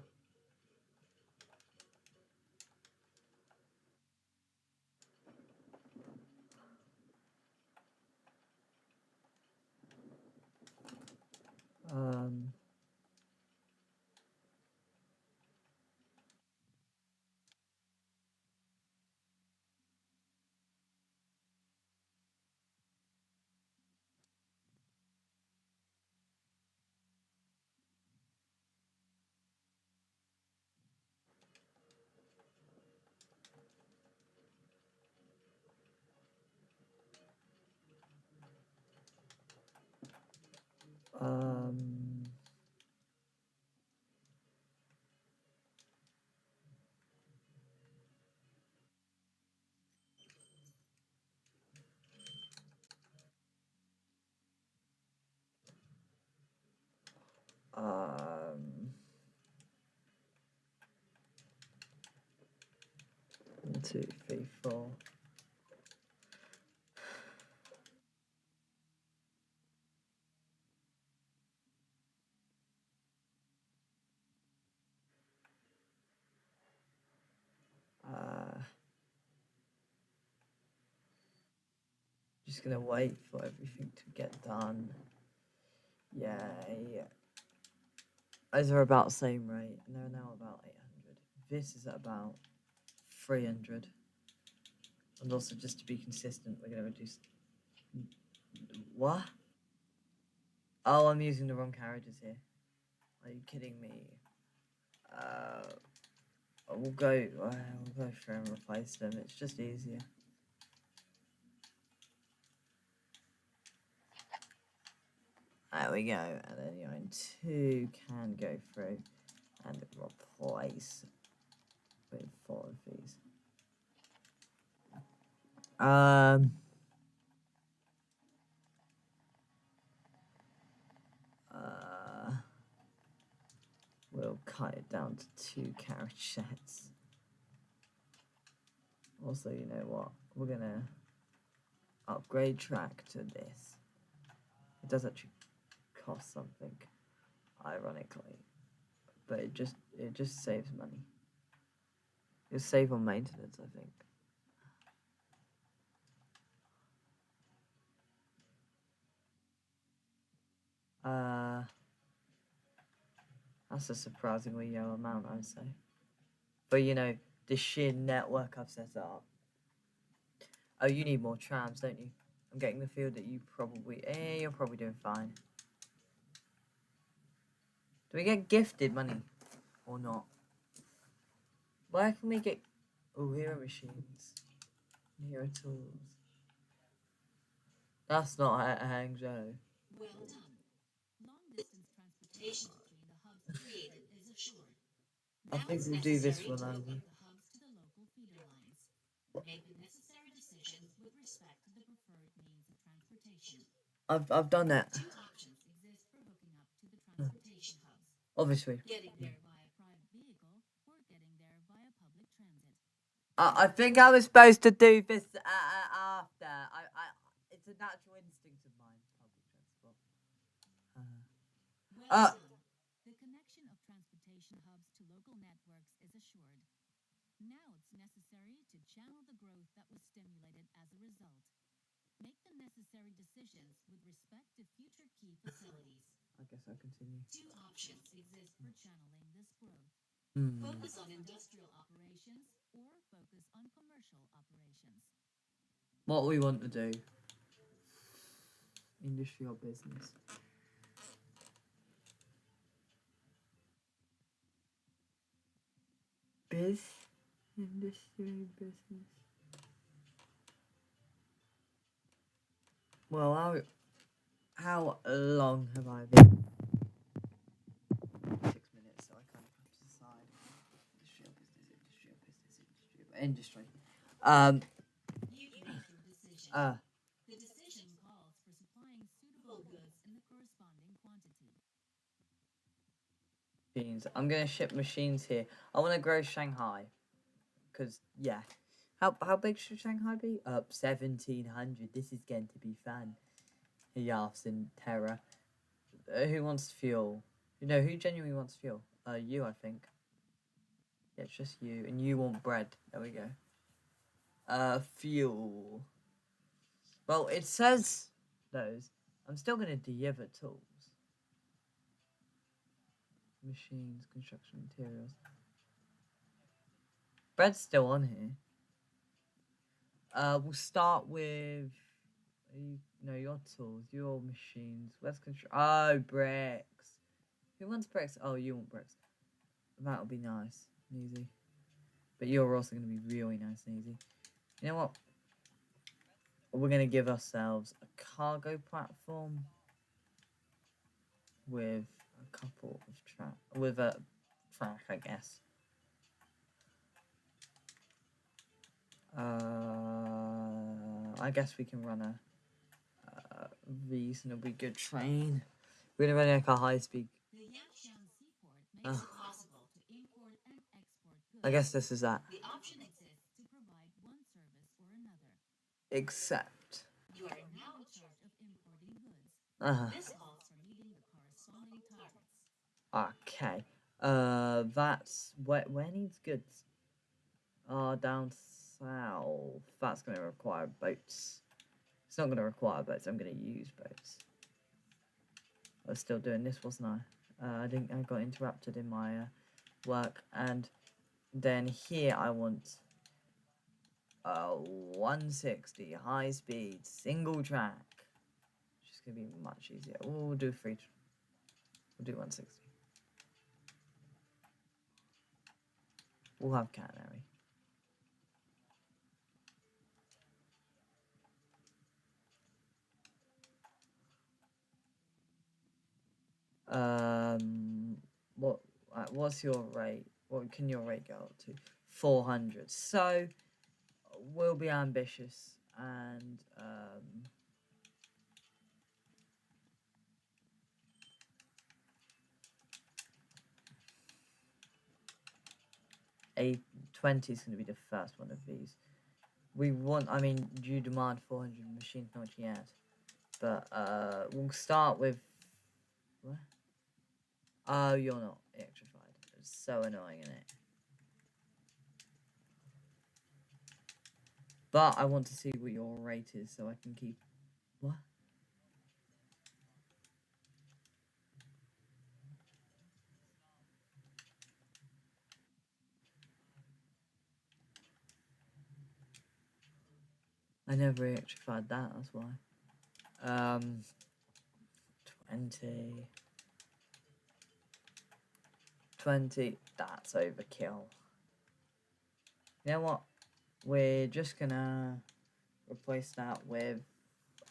Speaker 1: um, 1, 2, 3, 4. Just gonna wait for everything to get done. Yeah. Those are about the same rate, and they're now about 800. This is at about 300. And also, just to be consistent, we're gonna reduce. What? Oh, I'm using the wrong carriages here. Are you kidding me? We'll go through and replace them. It's just easier. There we go. And then your own 2 can go through and replace with 4 of these. We'll cut it down to 2 carriage sets. Also, you know what? We're gonna upgrade track to this. It does actually cost something, ironically, but it just saves money. You'll save on maintenance, I think. That's a surprisingly low amount, I'd say. But you know, the sheer network I've set up. Oh, you need more trams, don't you? I'm getting the feel that you're probably doing fine. Do we get gifted money or not? Where can we get? Oh, here are machines. Here are tools. That's not Hangzhou.
Speaker 2: Well done. Long-distance transportation between the hubs created is assured.
Speaker 1: I
Speaker 2: Now
Speaker 1: think
Speaker 2: it's
Speaker 1: we'll do this
Speaker 2: necessary
Speaker 1: one
Speaker 2: to
Speaker 1: over.
Speaker 2: link the hubs to the local feeder lines. Make the necessary decisions with respect to the preferred means of transportation.
Speaker 1: I've done that.
Speaker 2: 2 options exist for hooking up to the transportation hubs.
Speaker 1: Obviously.
Speaker 2: Getting there via private vehicle or getting there via public transit.
Speaker 1: I think I was supposed to do this after. It's a natural instinct of mine. Public transport.
Speaker 2: Well done. The connection of transportation hubs to local networks is assured. Now it's necessary to channel the growth that was stimulated as a result. Make the necessary decisions with respect to future key facilities.
Speaker 1: I guess I'll continue.
Speaker 2: 2 options exist for channeling this growth.
Speaker 1: Hmm.
Speaker 2: Focus on industrial operations or focus on commercial operations.
Speaker 1: What we want to do. Industry or business. Industry, business. Well, how long have I been? 6 minutes, so I kind of have to decide. Industry or business, industry.
Speaker 2: You can make your decision. The decision calls for supplying suitable goods in the corresponding quantity.
Speaker 1: Machines. I'm gonna ship machines here. I want to grow Shanghai, because yeah. How big should Shanghai be? 1,700. This is going to be fun. He laughs in terror. Who wants fuel? You know, who genuinely wants fuel? You, I think. Yeah, it's just you. And you want bread. There we go. Fuel. Well, it says those. I'm still going to deliver tools. Machines, construction materials. Bread's still on here. We'll start with... No, your tools, your machines. Where's construction? Oh, bricks. Who wants bricks? Oh, you want bricks. That'll be nice and easy. But you're also going to be really nice and easy. You know what? We're going to give ourselves a cargo platform with a couple of track, with a track, I guess. I guess we can run a reasonably good train. We're gonna run like a high speed.
Speaker 2: The Yangshan seaport makes it possible to import and export goods.
Speaker 1: I guess this is that.
Speaker 2: The option exists to provide one service or another.
Speaker 1: Except.
Speaker 2: You are now in charge of importing goods. This calls for meeting the corresponding targets.
Speaker 1: Okay. That's where needs goods? Down south. That's gonna require boats. It's not gonna require boats. I'm gonna use boats. I was still doing this, wasn't I? I got interrupted in my work, and then here I want 160 high speed single track. Which is gonna be much easier. We'll do We'll do 160. We'll have catenary. What's your rate? What can your rate go up to? 400. So we'll be ambitious and a 20 is going to be the first one of these. We want, I mean, you demand 400 machines, not yet. But we'll start with. What? Oh, you're not electrified. It's so annoying, isn't it? But I want to see what your rate is so I can keep. What? I never electrified that, that's why. 20. 20. That's overkill. You know what? We're just gonna replace that with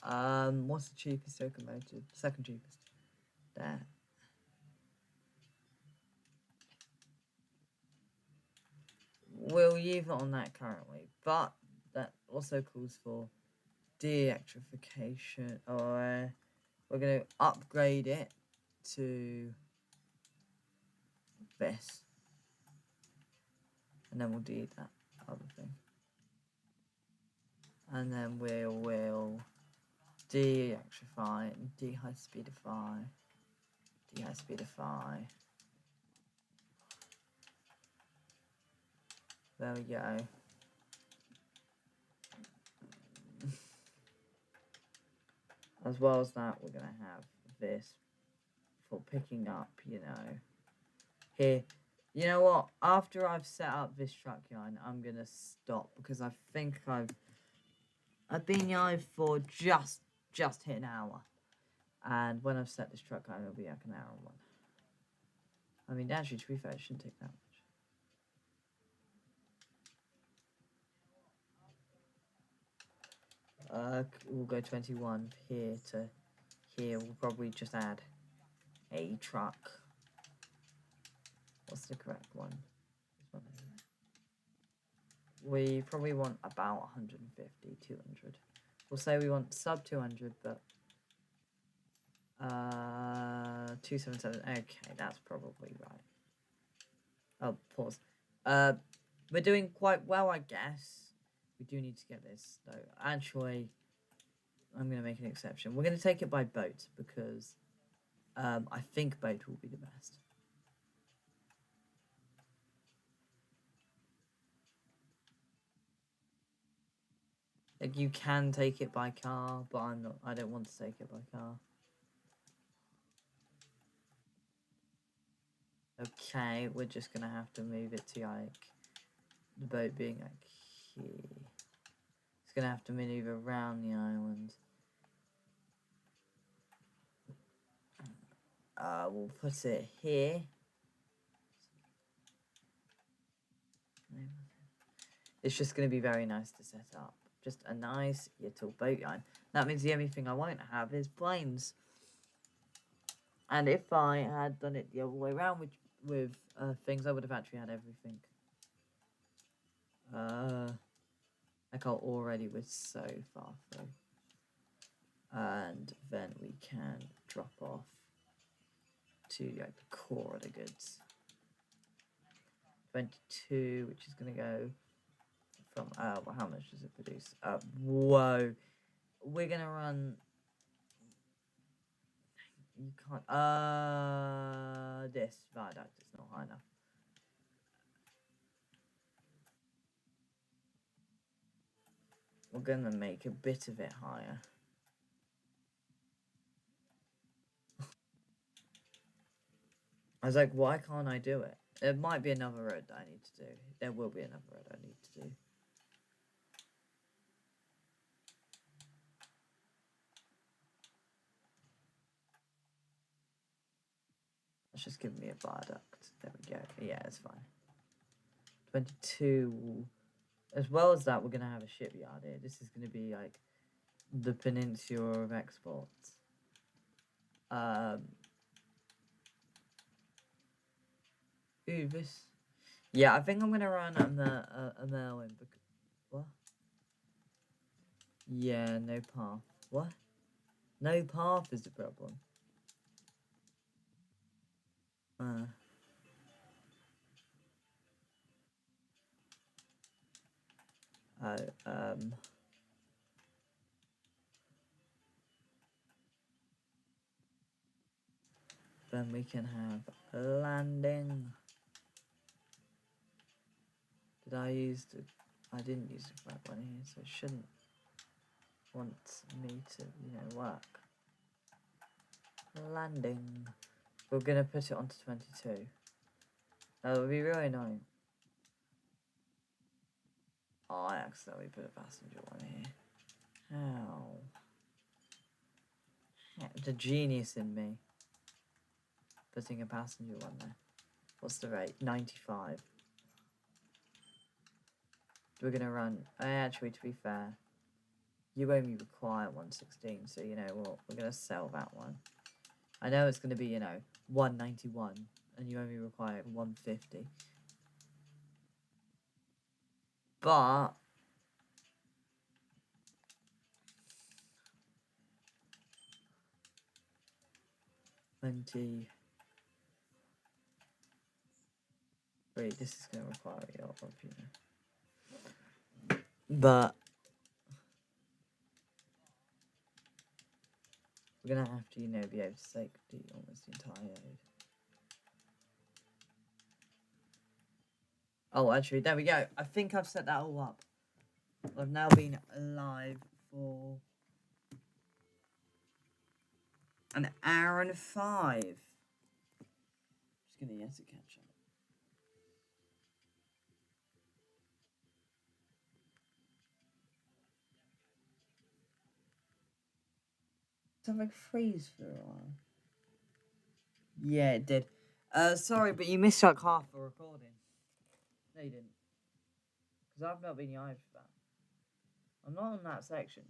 Speaker 1: what's the cheapest locomotive? Second cheapest. There. We'll leave it on that currently, but that also calls for de-electrification, or we're going to upgrade it to this, and then we'll delete that other thing, and then we will de-electrify, de-high-speedify, de-high-speedify. There we go. As well as that, we're going to have this for picking up, you know, here. You know what? After I've set up this truck line, I'm going to stop because I think I've been live for just hit an hour. And when I've set this truck line, it'll be like an hour and one. I mean, actually, to be fair, it shouldn't take that much. We'll go 21 here to here. We'll probably just add a truck. What's the correct one? This one, isn't it? We probably want about 150, 200. We'll say we want sub 200, but 277. Okay, that's probably right. Oh, pause. We're doing quite well, I guess. we do need to get this, though. Actually, I'm going to make an exception. We're going to take it by boat, because I think boat will be the best. Like, you can take it by car, but I don't want to take it by car. Okay, we're just gonna have to move it to, like, the boat being, like, here. It's gonna have to maneuver around the island. We'll put it here. It's just gonna be very nice to set up. Just a nice little boat line. That means the only thing I won't have is planes. And if I had done it the other way around with things, I would have actually had everything. Like already we're so far through. And then we can drop off to like the core of the goods. 22, which is going to go from, how much does it produce? Whoa. We're going to run, you can't, this viaduct is not high enough. We're going to make a bit of it higher. I was like, why can't I do it? There might be another road that I need to do. There will be another road I need to do. It's just giving me a viaduct. There we go. Yeah, it's fine. 22. As well as that, we're going to have a shipyard here. This is going to be like the peninsula of exports. Ooh, this. Yeah, I think I'm going to run a Merlin. What? Yeah, no path. What? No path is the problem. Then we can have a landing. Did I use the... I didn't use the correct one here, so it shouldn't want me to, work. Landing. We're gonna put it onto 22. That would be really annoying. Oh, I accidentally put a passenger one here. How? The genius in me. Putting a passenger one there. What's the rate? 95. We're gonna run... Actually, to be fair, you only require 116, so you know what? We're gonna sell that one. I know it's gonna be, 191, and you only require 150. But... 20... Wait, this is gonna require a lot of, But... we're gonna have to, be able to take almost the entire load. Oh, actually, there we go. I think I've set that all up. I've now been live for an hour and 5. Just gonna get to catch up. Something freeze for a while. Yeah, it did. Sorry, but you missed like half the recording. No, you didn't. Because I've not been live for that. I'm not on that section.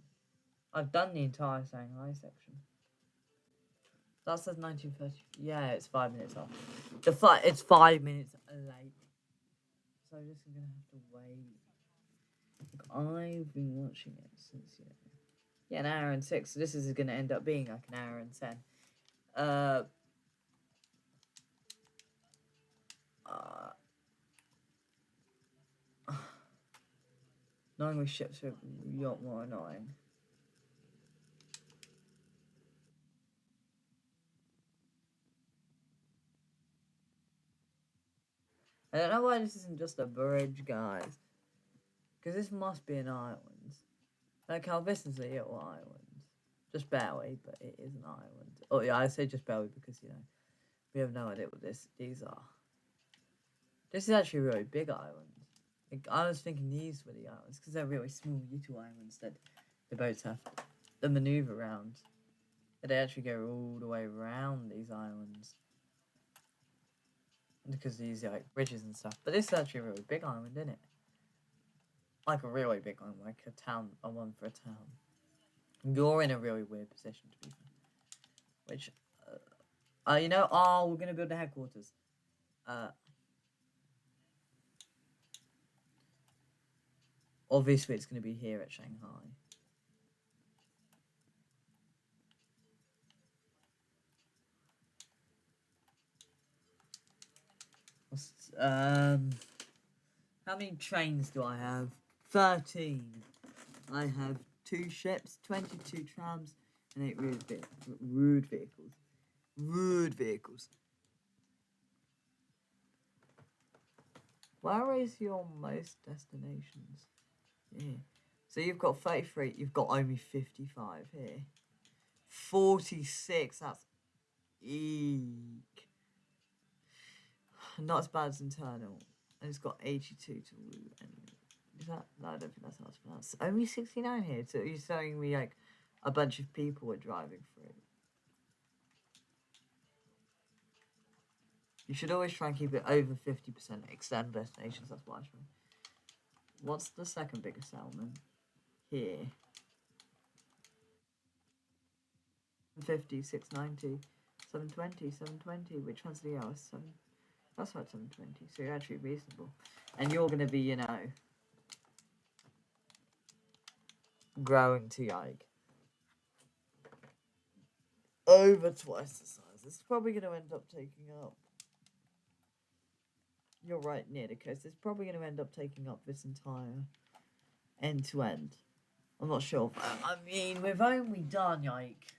Speaker 1: I've done the entire saying hi section. That says 1930. Yeah, it's 5 minutes off. It's 5 minutes late. So I'm just gonna have to wait. Look, I've been watching it since, yeah, an hour and 6. So this is gonna end up being like an hour and 10. Knowing with ships are a lot more annoying. I don't know why this isn't just a bridge, guys. Because this must be an island. Like how this is a little island. Just barely, but it is an island. Oh yeah, I say just barely because, you know, we have no idea what these are. This is actually a really big island. Like, I was thinking these were the islands because they're really small little islands that the boats have to maneuver around. But they actually go all the way around these islands because these are like bridges and stuff. But this is actually a really big island, isn't it? Like a really big one, like a town, a one for a town. You're in a really weird position to be fair. Which, you know, oh, we're gonna build the headquarters. Obviously, it's gonna be here at Shanghai. How many trains do I have? 13. I have 2 ships, 22 trams, and 8 rude vehicles. Rude vehicles. Where is your most destinations? Yeah. So you've got 33, you've got only 55 here. 46, that's eek. Not as bad as internal. And it's got 82 to woo. Is that? No, I don't think that's how it's pronounced. Only 69 here. So you're telling me like a bunch of people are driving through. You should always try and keep it over 50% extend destinations. That's what I try. What's the second biggest settlement? Here. 750, 690, 720, 720. Which one's the hour? 7. That's about 720. So you're actually reasonable. And you're going to be, you know, growing to like over twice the size. It's probably going to end up taking up. You're right near the coast. It's probably going to end up taking up this entire end to end. I'm not sure. I mean, we've only done like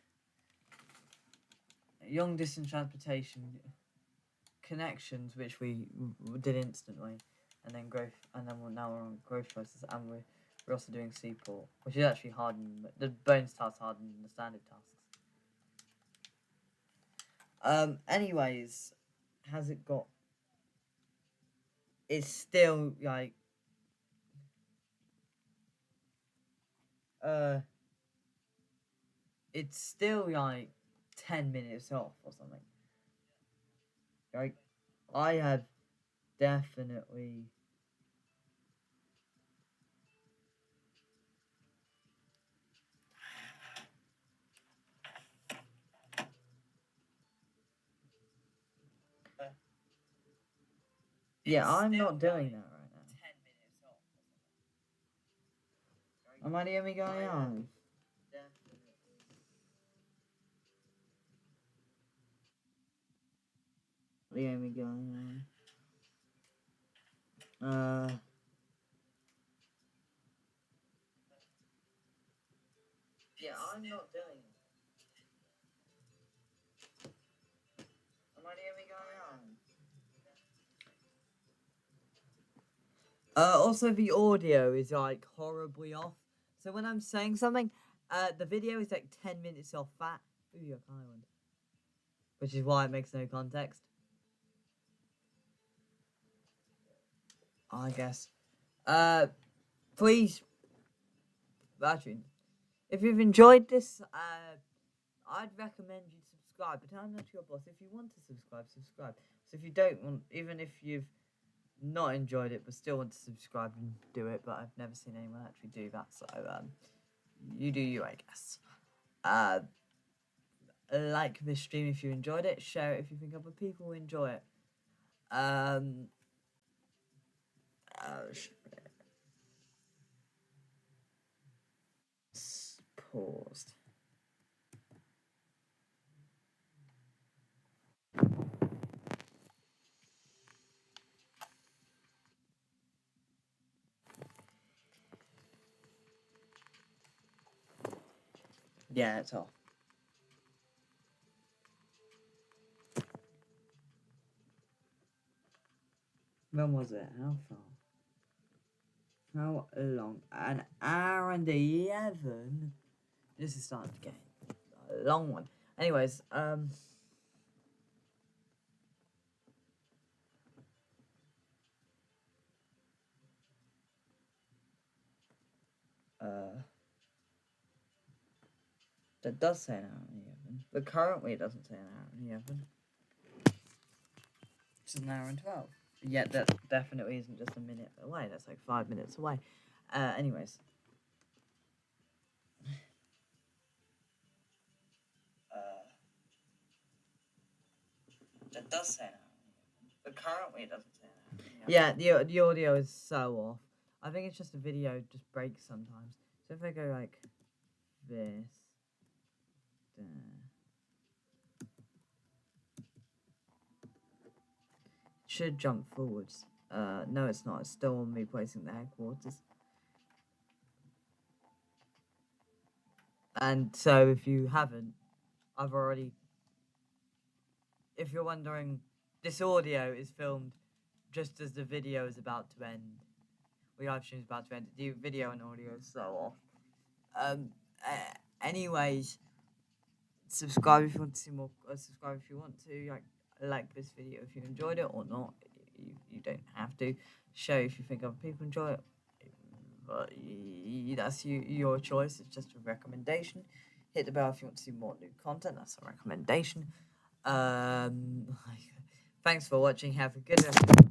Speaker 1: long distance transportation connections, which we did instantly, and then growth, and then now we're on growth choices, and we're also doing seaport, which is actually harder than the bonus tasks harder than the standard tasks. Anyways, has it got? It's still like it's still like 10 minutes off or something. Like I have definitely. Yeah, I'm not doing that right now. Am I the only guy on? The only guy on. Yeah, I'm not doing it. Am I the only guy on? Also the audio is like horribly off. So when I'm saying something, the video is like 10 minutes off that. Ooh, York Island. Which is why it makes no context. I guess. Please, actually, if you've enjoyed this, I'd recommend you subscribe. But I'm not your boss. If you want to subscribe, subscribe. So if you don't want, even if you've not enjoyed it but still want to subscribe and do it, but I've never seen anyone actually do that. So you do you, I guess. Like this stream if you enjoyed it. Share it if you think other people will enjoy it. Paused. Yeah, it's off. When was it? How far? How long? An hour and 11? This is starting to get a long one. Anyways, that does say an hour and 11, but currently it doesn't say an hour and 11. It's an hour and 12. Yet that definitely isn't just a minute away. That's like 5 minutes away. Anyways. That does say an hour and 11, but currently it doesn't say an hour and 11. Yeah, the audio is so off. I think it's just the video just breaks sometimes. So if I go like this, it should jump forwards. No, it's not. It's still on me placing the headquarters. And so if you haven't, I've already. If you're wondering, this audio is filmed just as the video is about to end. The live stream is about to end. The video and audio is so off. Anyways, subscribe if you want to see more. Subscribe if you want to. Like this video if you enjoyed it or not. You don't have to. Show if you think other people enjoy it. But that's your choice. It's just a recommendation. Hit the bell if you want to see more new content. That's a recommendation. Thanks for watching. Have a good rest of the day.